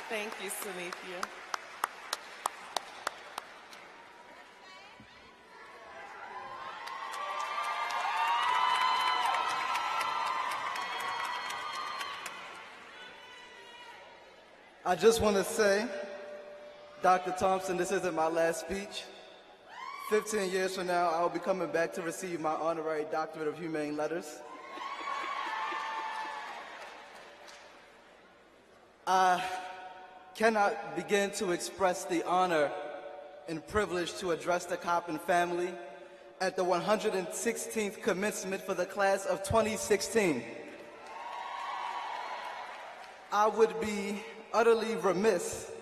Thank you, Sunithia. I just want to say, Dr. Thompson, this isn't my last speech. 15 years from now, I'll be coming back to receive my honorary doctorate of humane letters. I cannot begin to express the honor and privilege to address the Carbon family at the 116th commencement for the class of 2016. I would be utterly remiss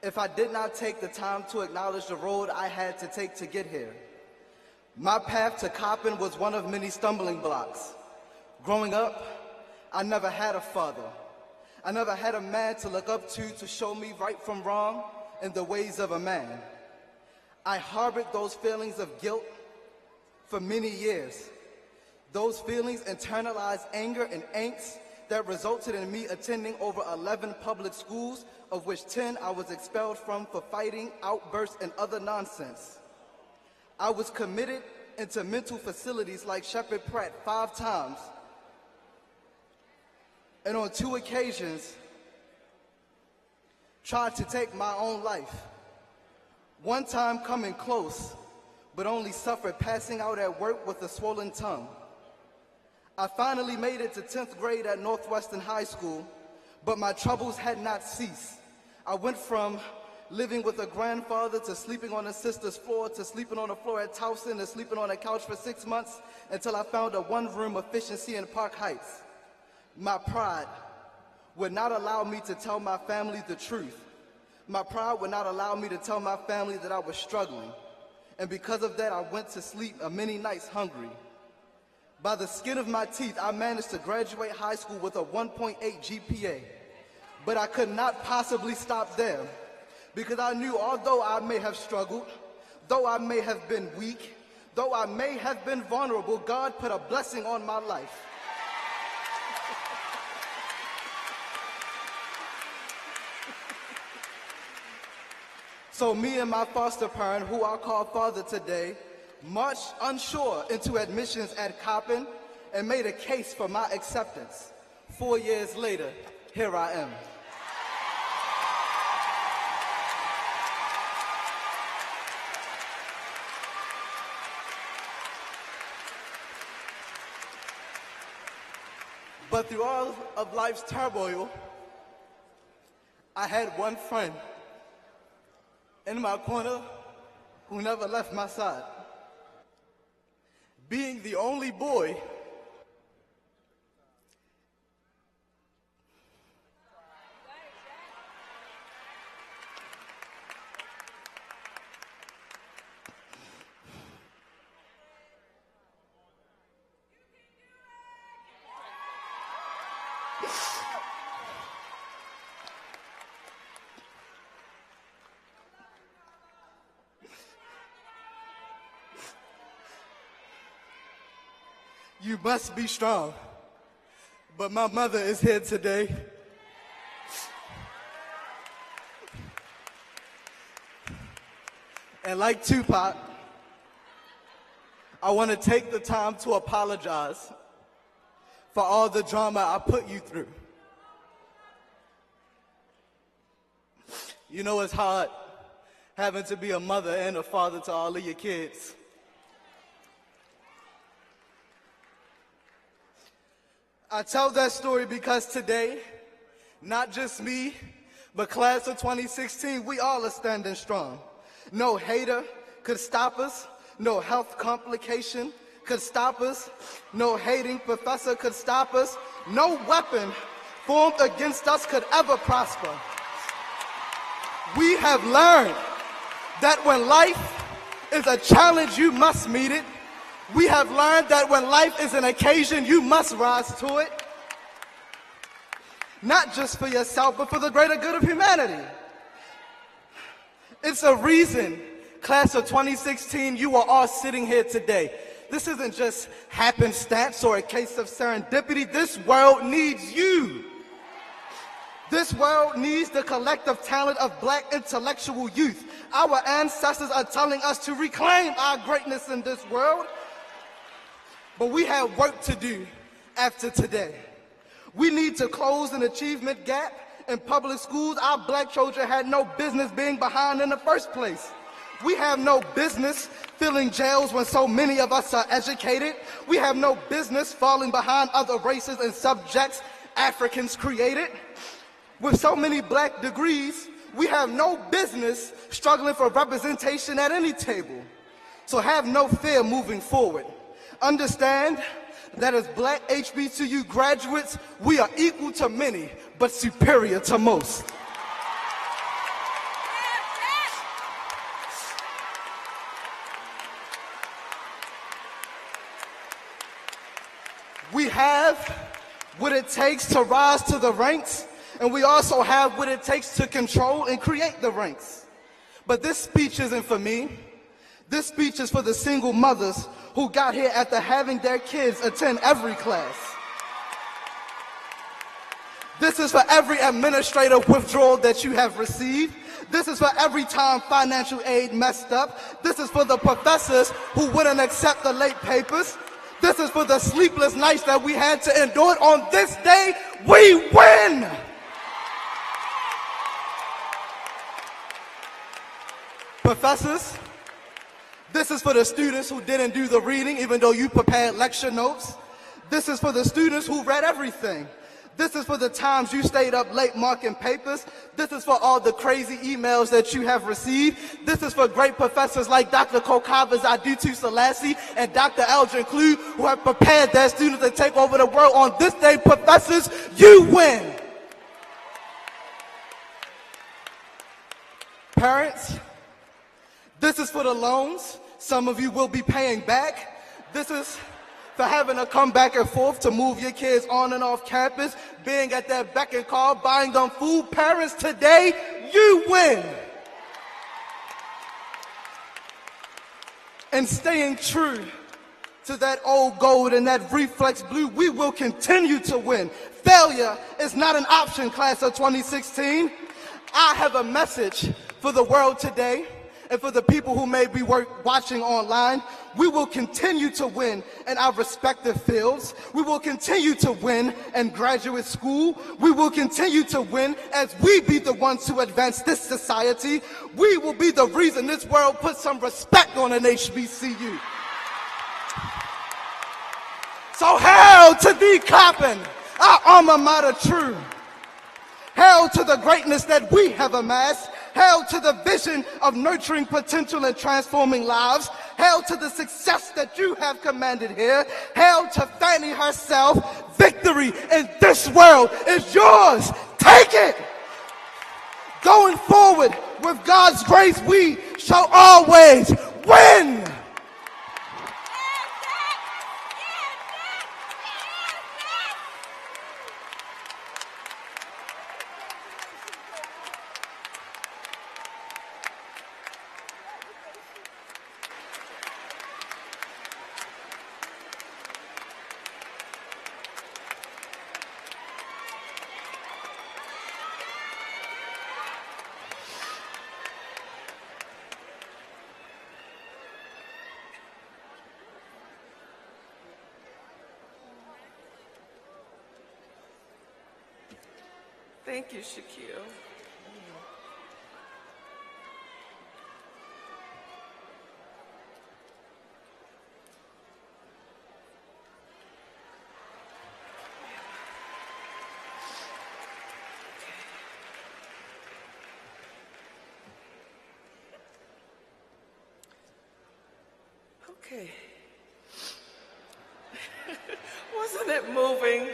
if I did not take the time to acknowledge the road I had to take to get here. My path to Carbon was one of many stumbling blocks. Growing up, I never had a father. I never had a man to look up to show me right from wrong in the ways of a man. I harbored those feelings of guilt for many years. Those feelings internalized anger and angst that resulted in me attending over 11 public schools, of which 10 I was expelled from for fighting, outbursts, and other nonsense. I was committed into mental facilities like Shepherd Pratt 5 times, and on 2 occasions, tried to take my own life. One time coming close, but only suffered passing out at work with a swollen tongue. I finally made it to 10th grade at Northwestern High School, but my troubles had not ceased. I went from living with a grandfather to sleeping on a sister's floor to sleeping on the floor at Towson to sleeping on a couch for 6 months until I found a 1-room efficiency in Park Heights. My pride would not allow me to tell my family the truth. My pride would not allow me to tell my family that I was struggling. And because of that, I went to sleep many nights hungry. By the skin of my teeth, I managed to graduate high school with a 1.8 GPA. But I could not possibly stop there, because I knew although I may have struggled, though I may have been weak, though I may have been vulnerable, God put a blessing on my life. So me and my foster parent, who I call father today, marched unsure into admissions at Carbon and made a case for my acceptance. 4 years later, here I am. But through all of life's turmoil, I had one friend in my corner who never left my side. Being the only boy, you must be strong. But my mother is here today. And like Tupac, I want to take the time to apologize for all the drama I put you through. You know it's hard having to be a mother and a father to all of your kids. I tell that story because today, not just me, but class of 2016, we all are standing strong. No hater could stop us. No health complication could stop us. No hating professor could stop us. No weapon formed against us could ever prosper. We have learned that when life is a challenge, you must meet it. We have learned that when life is an occasion, you must rise to it. Not just for yourself, but for the greater good of humanity. It's a reason, class of 2016, you are all sitting here today. This isn't just happenstance or a case of serendipity. This world needs you. This world needs the collective talent of black intellectual youth. Our ancestors are telling us to reclaim our greatness in this world, but we have work to do after today. We need to close an achievement gap. In public schools, our black children had no business being behind in the first place. We have no business filling jails when so many of us are educated. We have no business falling behind other races and subjects Africans created. With so many black degrees, we have no business struggling for representation at any table. So have no fear moving forward. Understand that as black HBCU graduates, we are equal to many, but superior to most. We have what it takes to rise to the ranks, and we also have what it takes to control and create the ranks. But this speech isn't for me. This speech is for the single mothers who got here after having their kids attend every class. This is for every administrative withdrawal that you have received. This is for every time financial aid messed up. This is for the professors who wouldn't accept the late papers. This is for the sleepless nights that we had to endure. On this day, we win! Professors, this is for the students who didn't do the reading even though you prepared lecture notes. This is for the students who read everything. This is for the times you stayed up late marking papers. This is for all the crazy emails that you have received. This is for great professors like Dr. Kokavas Adutu Selassie and Dr. Eldrin Clue who have prepared their students to take over the world. On this day, professors, you win. Parents, this is for the loans some of you will be paying back. This is for having to come back and forth to move your kids on and off campus, being at their beck and call, buying them food. Parents, today, you win. And staying true to that old gold and that reflex blue, we will continue to win. Failure is not an option, class of 2016. I have a message for the world today. And for the people who may be watching online, we will continue to win in our respective fields. We will continue to win in graduate school. We will continue to win as we be the ones to advance this society. We will be the reason this world puts some respect on an HBCU. So hail to D. Coppin, our alma mater true. Hail to the greatness that we have amassed. Hail to the vision of nurturing potential and transforming lives. Hail to the success that you have commanded here. Hail to Fanny herself. Victory in this world is yours. Take it. Going forward with God's grace, we shall always win. Thank you, Shaquille. Okay. Wasn't it moving?